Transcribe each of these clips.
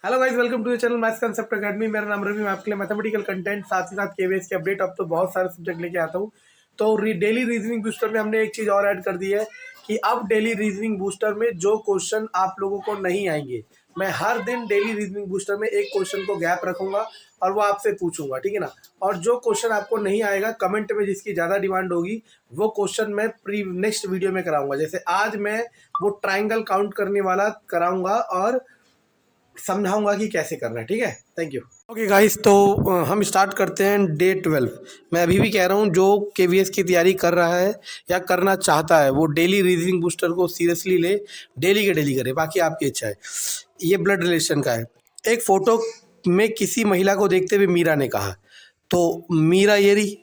Hello guys, welcome to the channel maths concept academy. मेरा नाम रवि। मैं आपके लिए मैथमेटिकल कंटेंट साथ ही साथ केवीएस के अपडेट अब तो बहुत सारे सब्जेक्ट लेके आता हूँ। तो डेली रीजनिंग बूस्टर में हमने एक चीज़ और ऐड कर दी है कि अब डेली रीजनिंग बूस्टर में जो क्वेश्चन आप लोगों को नहीं आएंगे, मैं हर दिन डेली रीजनिंग बूस्टर में एक क्वेश्चन को गैप रखूंगा और वो आपसे पूछूंगा, ठीक है ना। और जो क्वेश्चन आपको नहीं आएगा, कमेंट में जिसकी ज़्यादा डिमांड होगी वो क्वेश्चन मैं नेक्स्ट वीडियो में कराऊंगा। जैसे आज मैं वो ट्राइंगल काउंट करने वाला कराऊंगा और समझाऊंगा कि कैसे करना है, ठीक है। Thank you. ओके गाइस, तो हम स्टार्ट करते हैं डे 12। मैं अभी भी कह रहा हूँ, जो केवीएस की तैयारी कर रहा है या करना चाहता है वो डेली रीजनिंग बूस्टर को सीरियसली ले, डेली के डेली करे, बाकी आपकी इच्छा है। ये ब्लड रिलेशन का है। एक फोटो में किसी महिला को देखते हुए मीरा ने कहा, तो मीरा ये रही।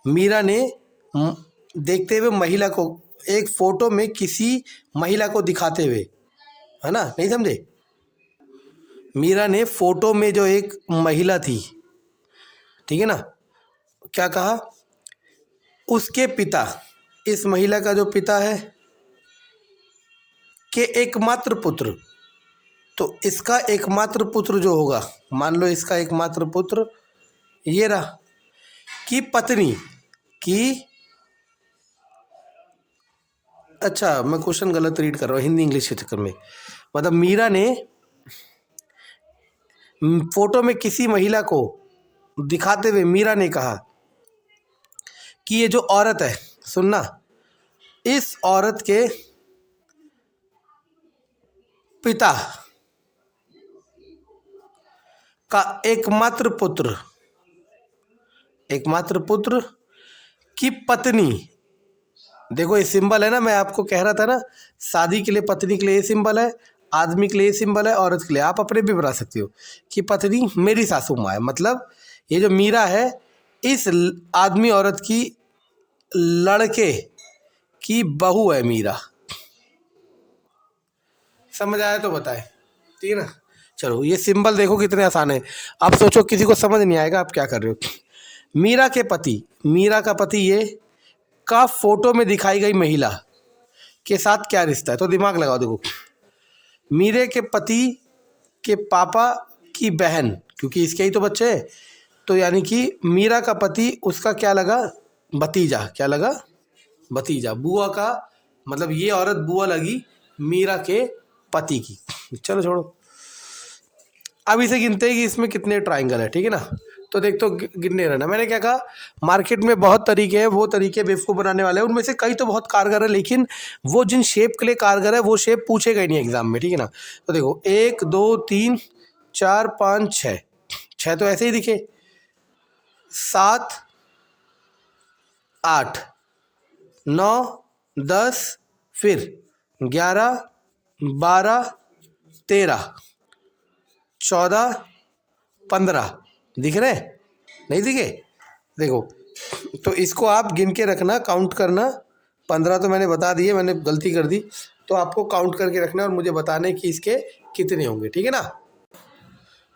मीरा ने देखते हुए महिला को, एक फोटो में किसी महिला को दिखाते हुए, है ना, नहीं समझे। मीरा ने फोटो में जो एक महिला थी, ठीक है ना, क्या कहा, उसके पिता, इस महिला का जो पिता है के एकमात्र पुत्र, तो इसका एकमात्र पुत्र जो होगा, मान लो इसका एकमात्र पुत्र ये रहा, की पत्नी की, अच्छा मैं क्वेश्चन गलत रीड कर रहा हूँ हिंदी इंग्लिश के चक्कर में। मतलब मीरा ने फोटो में किसी महिला को दिखाते हुए मीरा ने कहा कि ये जो औरत है, सुनना, इस औरत के पिता का एकमात्र पुत्र की पत्नी, देखो ये सिंबल है ना, मैं आपको कह रहा था ना, शादी के लिए पत्नी के लिए ये सिंबल है, आदमी के लिए ये सिंबल है, औरत के लिए आप अपने भी बना सकते हो कि पत्नी मेरी सासू माँ है। मतलब ये जो मीरा है, इस आदमी औरत की लड़के की बहू है मीरा। समझ आया तो बताए, ठीक है ना। चलो ये सिंबल देखो कितने आसान है। आप सोचो किसी को समझ नहीं आएगा आप क्या कर रहे हो। मीरा के पति, मीरा का पति ये का फोटो में दिखाई गई महिला के साथ क्या रिश्ता है, तो दिमाग लगाओ। देखो, मीरे के पति के पापा की बहन, क्योंकि इसके ही तो बच्चे हैं, तो यानी कि मीरा का पति उसका क्या लगा, भतीजा। क्या लगा, भतीजा, बुआ का, मतलब ये औरत बुआ लगी मीरा के पति की। चलो छोड़ो, अब इसे गिनते हैं कि इसमें कितने ट्राइंगल है, ठीक है ना। तो देख, तो गिनने रहना। मैंने क्या कहा, मार्केट में बहुत तरीके हैं, वो तरीके बेवकूफ़ बनाने वाले हैं, उनमें से कई तो बहुत कारगर है, लेकिन वो जिन शेप के लिए कारगर है वो शेप पूछेगा ही नहीं एग्जाम में, ठीक है ना। तो देखो 1 2 3 4 5 6, 6 तो ऐसे ही दिखे, 7 8 9 10, फिर 11 12 13 14 15, दिख रहे, नहीं दिखे। देखो, तो इसको आप गिन के रखना, काउंट करना। 15 तो मैंने बता दिए, मैंने गलती कर दी, तो आपको काउंट करके रखना और मुझे बताने कि इसके कितने होंगे, ठीक है ना।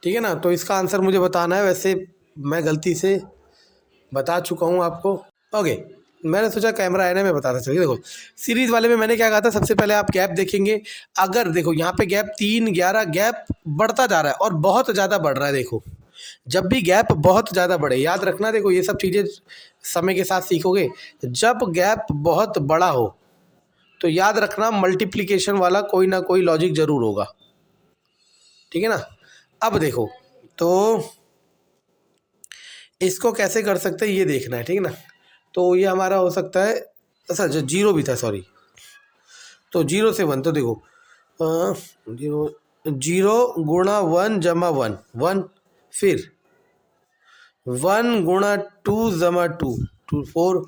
ठीक है ना, तो इसका आंसर मुझे बताना है। वैसे मैं गलती से बता चुका हूँ आपको। ओके, मैंने सोचा कैमरा है ना, मैं बताता चलिए। देखो सीरीज वाले में मैंने क्या कहा था, सबसे पहले आप गैप देखेंगे। अगर देखो यहाँ पे गैप 3 11 गैप बढ़ता जा रहा है और बहुत ज़्यादा बढ़ रहा है। देखो जब भी गैप बहुत ज़्यादा बढ़े, याद रखना, देखो ये सब चीज़ें समय के साथ सीखोगे। जब गैप बहुत बड़ा हो तो याद रखना मल्टीप्लिकेशन वाला कोई ना कोई लॉजिक जरूर होगा, ठीक है ना। अब देखो, तो इसको कैसे कर सकते हैं ये देखना है, ठीक है ना। तो ये हमारा हो सकता है, अच्छा जो जीरो भी था, सॉरी, तो 0 से 1, तो देखो 0 गुणा 1 जमा 1 1, फिर 1 गुणा 2 जमा 2 2 4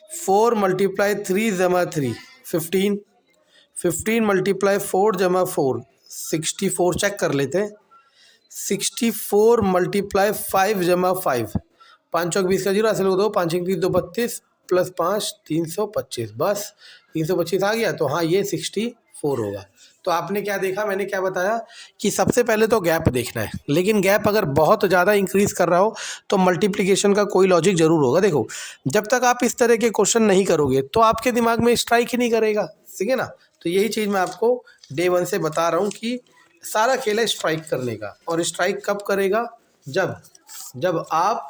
4 मल्टीप्लाई 3 जमा 3 15 15 मल्टीप्लाई 4 जमा 4 64, चेक कर लेते हैं। 64 मल्टीप्लाई 5 जमा 5, 5 चौक 20 का जीरो, ऐसे लोग दो, 5 1 3 2 32 प्लस 5 325, बस 325 आ गया। तो हाँ, ये 64 होगा। तो आपने क्या देखा, मैंने क्या बताया कि सबसे पहले तो गैप देखना है, लेकिन गैप अगर बहुत ज़्यादा इंक्रीज कर रहा हो तो मल्टीप्लिकेशन का कोई लॉजिक जरूर होगा। देखो जब तक आप इस तरह के क्वेश्चन नहीं करोगे तो आपके दिमाग में स्ट्राइक ही नहीं करेगा, ठीक है ना। तो यही चीज़ मैं आपको डे वन से बता रहा हूँ कि सारा खेल है स्ट्राइक करने का। और स्ट्राइक कब करेगा? जब जब आप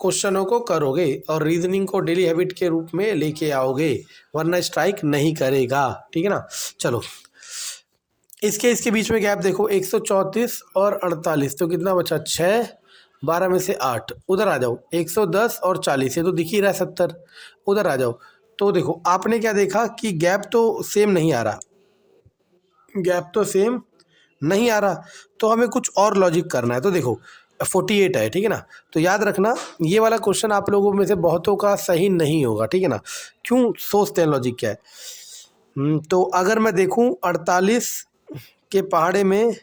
क्वेश्चनों को करोगे और रीजनिंग को डेली हैबिट के रूप में लेके आओगे, वरना स्ट्राइक नहीं करेगा। ठीक है ना? चलो, इसके बीच में गैप देखो, 134 और 48, तो कितना बचा? 6, 12 में से 8। उधर आ जाओ, 110 और 40, ये तो दिख ही रहा है 70। उधर आ जाओ, तो देखो आपने क्या देखा कि गैप तो सेम नहीं आ रहा, गैप तो सेम नहीं आ रहा, तो हमें कुछ और लॉजिक करना है। तो देखो 48 है, ठीक है ना? तो याद रखना ये वाला क्वेश्चन आप लोगों में से बहुतों का सही नहीं होगा, ठीक है ना? क्यों? सोचते हैं लॉजिक क्या है। तो अगर मैं देखूं 48 के पहाड़े में,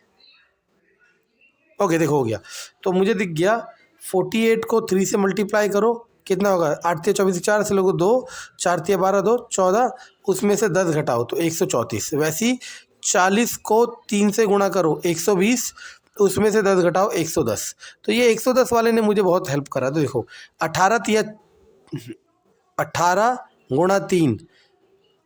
ओके देखो हो गया, तो मुझे दिख गया 48 को 3 से मल्टीप्लाई करो, कितना होगा? 8 तिया 24, 4 से लोगों 2, 4 तिया 12, 2 14, उसमें से 10 घटाओ तो 134। वैसी 40 को 3 से गुणा करो, 120, उसमें से 10 घटाओ, 110। तो ये 110 वाले ने मुझे बहुत हेल्प करा। तो देखो 18 तिया 18 गुणा 3,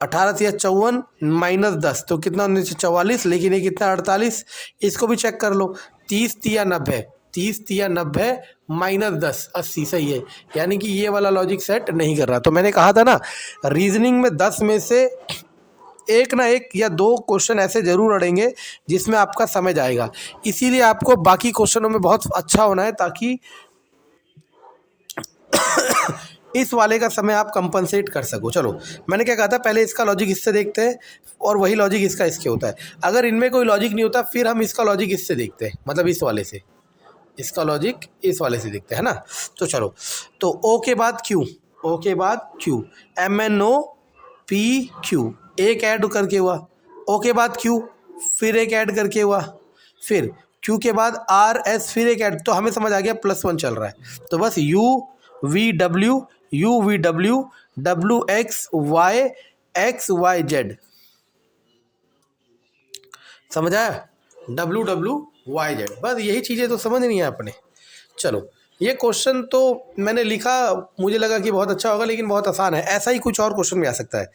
18 तिया 54 माइनस 10, तो कितना? 44। लेकिन ये कितना? 48। इसको भी चेक कर लो, 30 तिया 90, 30 तिया 90 माइनस 10, 80। सही है, यानी कि ये वाला लॉजिक सेट नहीं कर रहा। तो मैंने कहा था ना, रीजनिंग में 10 में से एक ना एक या दो क्वेश्चन ऐसे जरूर अड़ेंगे जिसमें आपका समझ आएगा। इसीलिए आपको बाकी क्वेश्चनों में बहुत अच्छा होना है, ताकि इस वाले का समय आप कंपनसेट कर सको। चलो, मैंने क्या कहा था, पहले इसका लॉजिक इससे देखते हैं और वही लॉजिक इसका इसके होता है। अगर इनमें कोई लॉजिक नहीं होता, फिर हम इसका लॉजिक इससे देखते हैं, मतलब इस वाले से, इसका लॉजिक इस वाले से देखते हैं ना। तो चलो, तो ओ के बाद क्यू, ओ के बाद क्यू, MNO PQ, एक ऐड करके हुआ। ओ के बाद क्यू, फिर एक ऐड करके हुआ। फिर क्यू के बाद RS, फिर एक ऐड। तो हमें समझ आ गया +1 चल रहा है। तो बस UVW, UVW, WXYXYZ, समझ आया? WWYZ, बस यही चीज़ें तो समझनी है अपने। चलो, ये क्वेश्चन तो मैंने लिखा, मुझे लगा कि बहुत अच्छा होगा, लेकिन बहुत आसान है। ऐसा ही कुछ और क्वेश्चन भी आ सकता है।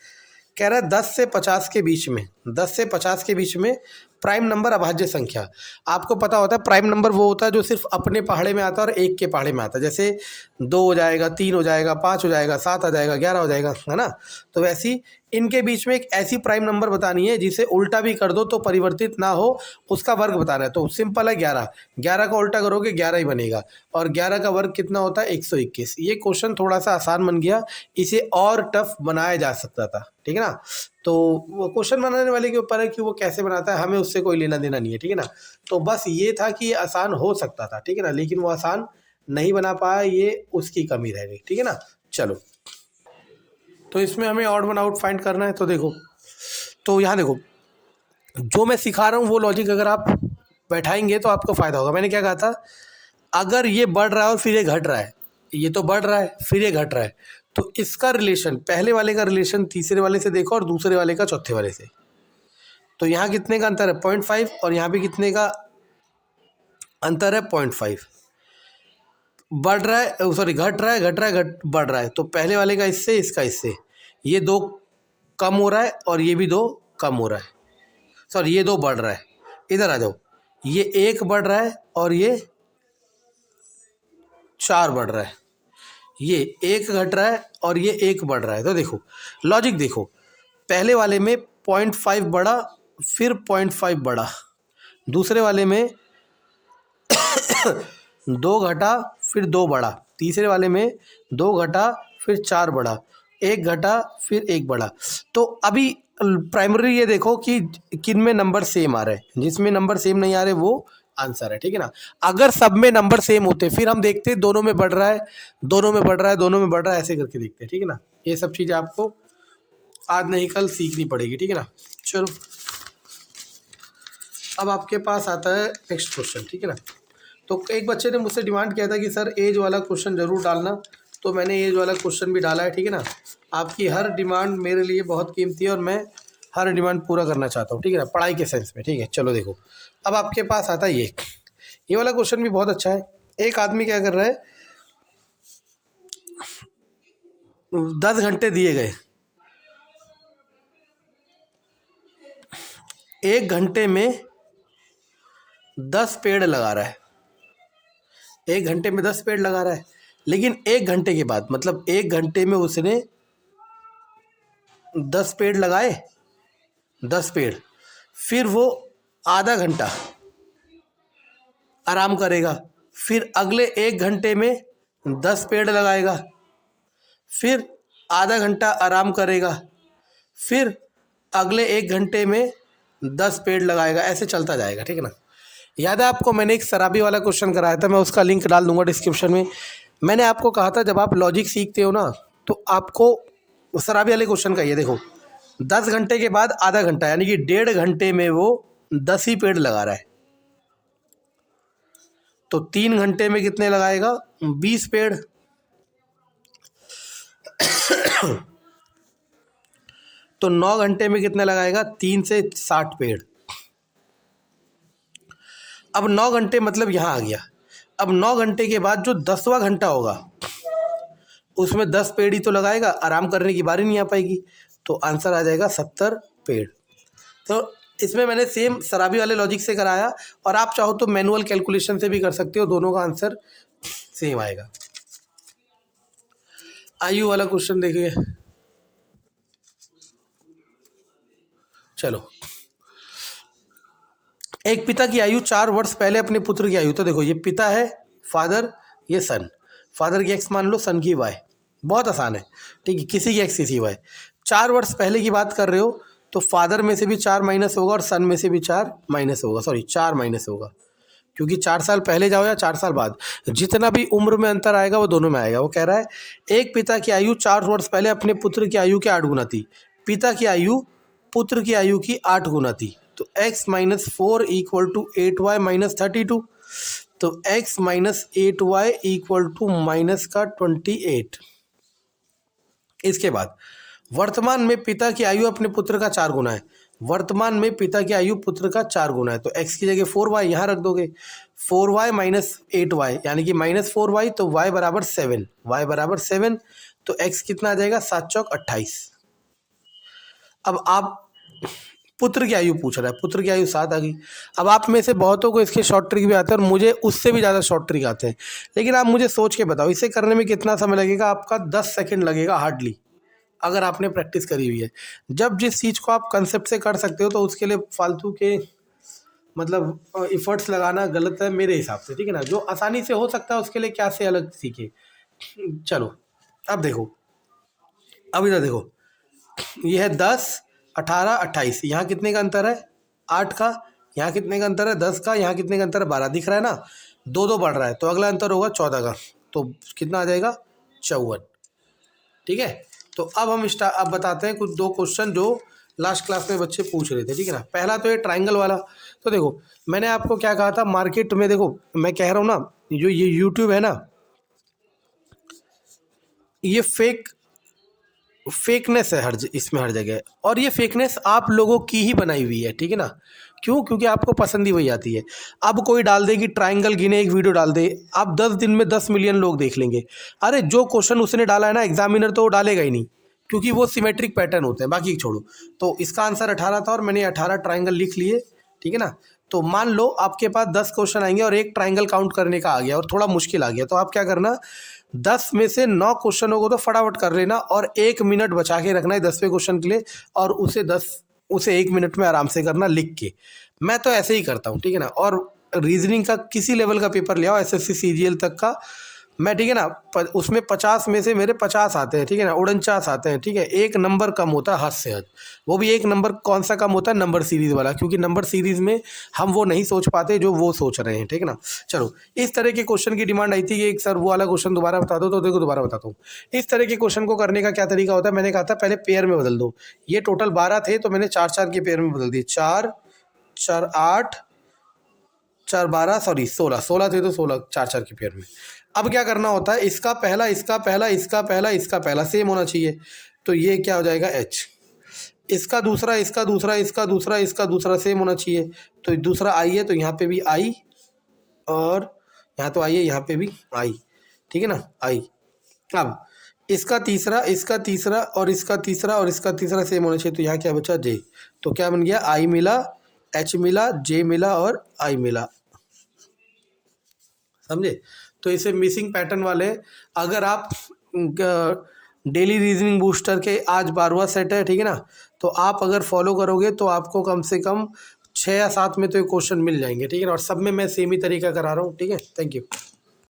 कह रहा है 10 से 50 के बीच में, 10 से 50 के बीच में प्राइम नंबर अभाज्य संख्या। आपको पता होता है प्राइम नंबर वो होता है जो सिर्फ अपने पहाड़े में आता है और एक के पहाड़े में आता है। जैसे 2 हो जाएगा, 3 हो जाएगा, 5 हो जाएगा, 7 आ जाएगा, 11 हो जाएगा, है ना? तो वैसी इनके बीच में एक ऐसी प्राइम नंबर बतानी है जिसे उल्टा भी कर दो तो परिवर्तित ना हो, उसका वर्ग बताना है। तो सिंपल है, 11, 11 का उल्टा करोगे 11 ही बनेगा, और 11 का वर्ग कितना होता है? 121। ये क्वेश्चन थोड़ा सा आसान बन गया, इसे और टफ बनाया जा सकता था, ठीक है ना? तो वो क्वेश्चन बनाने वाले के ऊपर है कि वो कैसे बनाता है, हमें उससे कोई लेना देना नहीं है, ठीक है ना? तो बस ये था कि आसान हो सकता था, ठीक है ना? लेकिन वो आसान नहीं बना पाया, ये उसकी कमी रह गई, ठीक है ना? चलो, तो इसमें हमें ऑड वन आउट फाइंड करना है। तो देखो, तो यहाँ देखो, जो मैं सिखा रहा हूँ वो लॉजिक अगर आप बैठाएंगे तो आपको फ़ायदा होगा। मैंने क्या कहा था, अगर ये बढ़ रहा है और फिर ये घट रहा है, ये तो बढ़ रहा है फिर ये घट रहा है, तो इसका रिलेशन, पहले वाले का रिलेशन तीसरे वाले से देखो और दूसरे वाले का चौथे वाले से। तो यहाँ कितने का अंतर है? 0.5, और यहाँ भी कितने का अंतर है? 0.5। बढ़ रहा है, सॉरी घट रहा है, घट रहा है, बढ़ रहा है। तो पहले वाले का इससे, इसका इससे, ये 2 कम हो रहा है और ये भी 2 कम हो रहा है। सॉरी, ये 2 बढ़ रहा है। इधर आ जाओ, ये 1 बढ़ रहा है और ये 4 बढ़ रहा है। ये 1 घट रहा है और ये 1 बढ़ रहा है। तो देखो लॉजिक देखो, पहले वाले में 0.5 बढ़ा, फिर 0.5 बढ़ा, दूसरे वाले में 2 घटा फिर 2 बढ़ा, तीसरे वाले में 2 घटा फिर 4 बढ़ा, 1 घटा फिर 1 बढ़ा। तो अभी प्राइमरी ये देखो कि किन में नंबर सेम आ रहे हैं, जिसमें नंबर सेम नहीं आ रहे वो आंसर है, ठीक है ना? अगर सब में नंबर सेम होते फिर हम देखते दोनों में बढ़ रहा है, दोनों में बढ़ रहा है, दोनों में बढ़ रहा है, ऐसे करके देखते, ठीक है ना? ये सब चीज़ें आपको आज नहीं कल सीखनी पड़ेगी, ठीक है ना? चलो, अब आपके पास आता है नेक्स्ट क्वेश्चन, ठीक है ना? तो एक बच्चे ने मुझसे डिमांड किया था कि सर एज वाला क्वेश्चन ज़रूर डालना, तो मैंने एज वाला क्वेश्चन भी डाला है, ठीक है ना? आपकी हर डिमांड मेरे लिए बहुत कीमती है और मैं हर डिमांड पूरा करना चाहता हूँ, ठीक है ना? पढ़ाई के सेंस में, ठीक है? चलो देखो, अब आपके पास आता है ये वाला क्वेश्चन भी बहुत अच्छा है। एक आदमी क्या कर रहा है, 10 घंटे दिए गए, 1 घंटे में 10 पेड़ लगा रहा है, 1 घंटे में 10 पेड़ लगा रहा है, लेकिन 1 घंटे के बाद, मतलब 1 घंटे में उसने 10 पेड़ लगाए, 10 पेड़, फिर वो आधा घंटा आराम करेगा, फिर अगले 1 घंटे में 10 पेड़ लगाएगा, फिर आधा घंटा आराम करेगा, फिर अगले 1 घंटे में 10 पेड़ लगाएगा, ऐसे चलता जाएगा। ठीक है ना। याद है आपको मैंने एक सराबी वाला क्वेश्चन कराया था, मैं उसका लिंक डाल दूंगा डिस्क्रिप्शन में। मैंने आपको कहा था जब आप लॉजिक सीखते हो ना तो आपको सराबी वाले क्वेश्चन का ये देखो, 10 घंटे के बाद आधा घंटा, यानी कि 1.5 घंटे में वो 10 ही पेड़ लगा रहा है, तो 3 घंटे में कितने लगाएगा, 20 पेड़। तो 9 घंटे में कितने लगाएगा, 3 से 60 पेड़। अब 9 घंटे मतलब यहाँ आ गया। अब 9 घंटे के बाद जो 10वां घंटा होगा उसमें 10 पेड़ ही तो लगाएगा, आराम करने की बारी नहीं आ पाएगी, तो आंसर आ जाएगा 70 पेड़। तो इसमें मैंने सेम सराबी वाले लॉजिक से कराया, और आप चाहो तो मैनुअल कैलकुलेशन से भी कर सकते हो, दोनों का आंसर सेम आएगा। आयु वाला क्वेश्चन देखिए, चलो। एक पिता की आयु 4 वर्ष पहले अपने पुत्र की आयु, तो देखो ये पिता है, फादर, ये सन, फादर की एक्स मान लो, सन की वाई, बहुत आसान है। ठीक है, किसी की एक्स किसी वाई। 4 वर्ष पहले की बात कर रहे हो तो फादर में से भी 4 माइनस होगा और सन में से भी 4 माइनस होगा, सॉरी 4 माइनस होगा, क्योंकि 4 साल पहले जाओ या 4 साल बाद, जितना भी उम्र में अंतर आएगा वो दोनों में आएगा। वो कह रहा है एक पिता की आयु 4 वर्ष पहले अपने पुत्र की आयु के 8 गुना थी। पिता की आयु पुत्र की आयु की 8 गुना थी, तो x minus 4 equal to 8y minus 32, तो x minus 8y equal to minus का 28। इसके बाद वर्तमान में पिता की आयु अपने पुत्र का 4 गुना है, वर्तमान में पिता की आयु पुत्र का 4 गुना है, तो x की जगह 4y यहाँ रख दोगे, 4y माइनस 8y यानी कि माइनस 4y, तो y बराबर 7, y बराबर 7, तो x कितना आ जाएगा, 7 चौक 28। अब आप पुत्र की आयु पूछ रहा है, पुत्र की आयु 7 आ गई। अब आप में से बहुतों को इसके शॉर्ट ट्रिक भी आते हैं और मुझे उससे भी ज़्यादा शॉर्ट ट्रिक आते हैं, लेकिन आप मुझे सोच के बताओ इसे करने में कितना समय लगेगा। आपका 10 सेकंड लगेगा हार्डली, अगर आपने प्रैक्टिस करी हुई है। जब जिस चीज़ को आप कंसेप्ट से कर सकते हो तो उसके लिए फालतू के मतलब इफर्ट्स लगाना गलत है मेरे हिसाब से। ठीक है ना, जो आसानी से हो सकता है उसके लिए क्या से अलग सीखे। चलो अब देखो, अब इधर देखो, ये है 10, 18, 28, यहाँ कितने का अंतर है, 8 का। यहाँ कितने का अंतर है, 10 का। यहाँ कितने का अंतर है, 12। दिख रहा है ना, 2 बढ़ रहा है, तो अगला अंतर होगा 14 का, तो कितना आ जाएगा, 54। ठीक है, तो अब हम अब बताते हैं कुछ 2 क्वेश्चन जो लास्ट क्लास में बच्चे पूछ रहे थे। ठीक है ना, पहला तो ये ट्राइंगल वाला। तो देखो मैंने आपको क्या कहा था, मार्केट में देखो मैं कह रहा हूँ ना, जो ये यूट्यूब है ना, ये फेकनेस है इसमें हर जगह, और ये फेकनेस आप लोगों की ही बनाई हुई है। ठीक है ना, क्यों, क्योंकि आपको पसंद ही वही आती है। अब कोई डाल दे कि ट्राइंगल गिने, एक वीडियो डाल दे, आप 10 दिन में 10 मिलियन लोग देख लेंगे। अरे जो क्वेश्चन उसने डाला है ना, एग्जामिनर तो वो डालेगा ही नहीं, क्योंकि वो सिमेट्रिक पैटर्न होते हैं, बाकी छोड़ो। तो इसका आंसर 18 था और मैंने 18 ट्राइंगल लिख लिए। ठीक है ना, तो मान लो आपके पास 10 क्वेश्चन आएंगे और एक ट्राइंगल काउंट करने का आ गया और थोड़ा मुश्किल आ गया, तो आप क्या करना, 10 में से 9 क्वेश्चनों को तो फटाफट कर लेना और 1 मिनट बचा के रखना है 10वें क्वेश्चन के लिए, और उसे 1 मिनट में आराम से करना लिख के। मैं तो ऐसे ही करता हूँ। ठीक है ना, और रीजनिंग का किसी लेवल का पेपर ले आओ, एसएससी सीजीएल तक का, मैं, ठीक है ना, उसमें 50 में से मेरे 50 आते हैं। ठीक है ना, 49 आते हैं। ठीक है, 1 नंबर कम होता है हद से हद। वो भी 1 नंबर कौन सा कम होता है, नंबर सीरीज वाला, क्योंकि नंबर सीरीज में हम वो नहीं सोच पाते जो वो सोच रहे हैं। ठीक है ना, चलो इस तरह के क्वेश्चन की डिमांड आई थी कि एक सर वो वाला क्वेश्चन दोबारा बता दो, तो देखो दोबारा बताता हूँ। इस तरह के क्वेश्चन को करने का क्या तरीका होता है, मैंने कहा था पहले पेयर में बदल दो। ये टोटल 12 थे तो मैंने 4-4 के पेयर में बदल दिए, 4 4 8 4 12, सॉरी 16 थे तो 16 4-4 के पेयर में। अब क्या करना होता है, इसका पहला, इसका पहला, इसका पहला, इसका पहला सेम होना चाहिए, तो ये क्या हो जाएगा, H। इसका दूसरा, इसका दूसरा, इसका दूसरा, इसका दूसरा सेम होना चाहिए, तो दूसरा I है, तो यहाँ पे भी I, और यहाँ तो I है, यहाँ पे भी I। ठीक है ना, I। अब इसका तीसरा, इसका तीसरा, और इसका तीसरा, और इसका तीसरा सेम होना चाहिए, तो यहाँ क्या बचा, J। तो क्या बन गया, I मिला एच मिला, जे मिला और आई मिला, समझे। तो इसे मिसिंग पैटर्न वाले, अगर आप डेली रीजनिंग बूस्टर के आज 12वां सेट है, ठीक है ना, तो आप अगर फॉलो करोगे तो आपको कम से कम 6 या 7 में तो ये क्वेश्चन मिल जाएंगे, ठीक है ना। और सब में मैं सेम ही तरीका करा रहा हूँ, ठीक है। Thank you.